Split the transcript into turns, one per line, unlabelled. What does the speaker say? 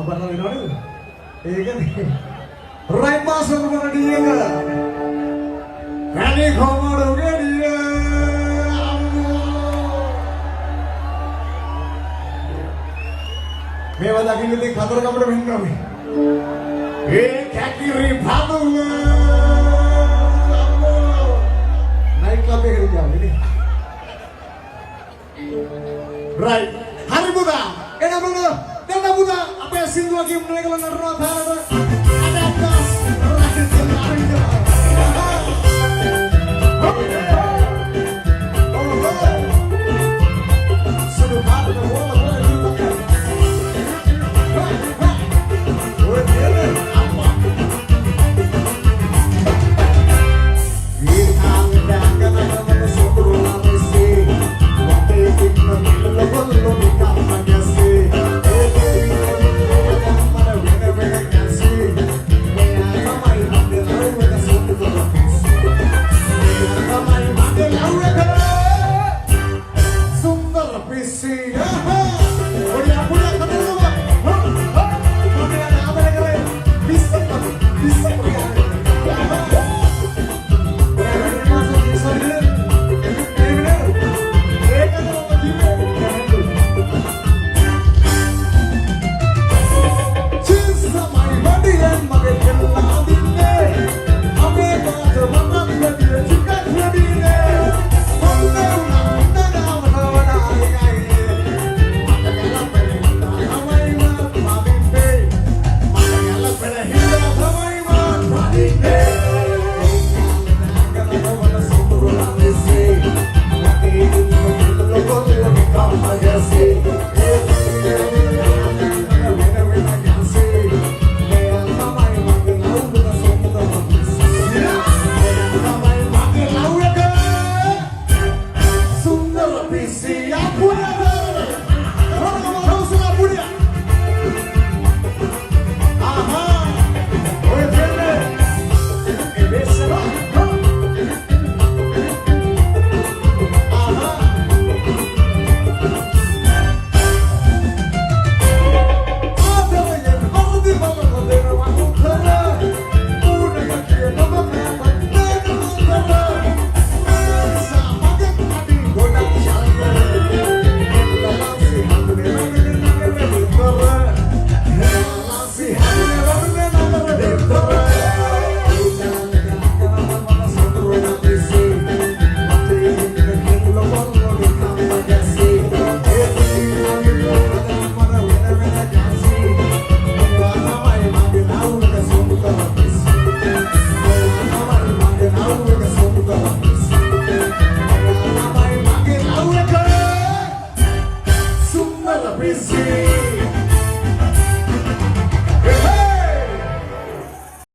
Sabar lagi dong. Iya kan? Right masuk kepada dia kan? Kali komando ke dia. Mewah lagi nih kantor kamu udah minta nih. Kaki ribatu. Naik lebih dari jam ini. Right, hari muda, enak muda, apa yang singgung lagi menaik ke lantai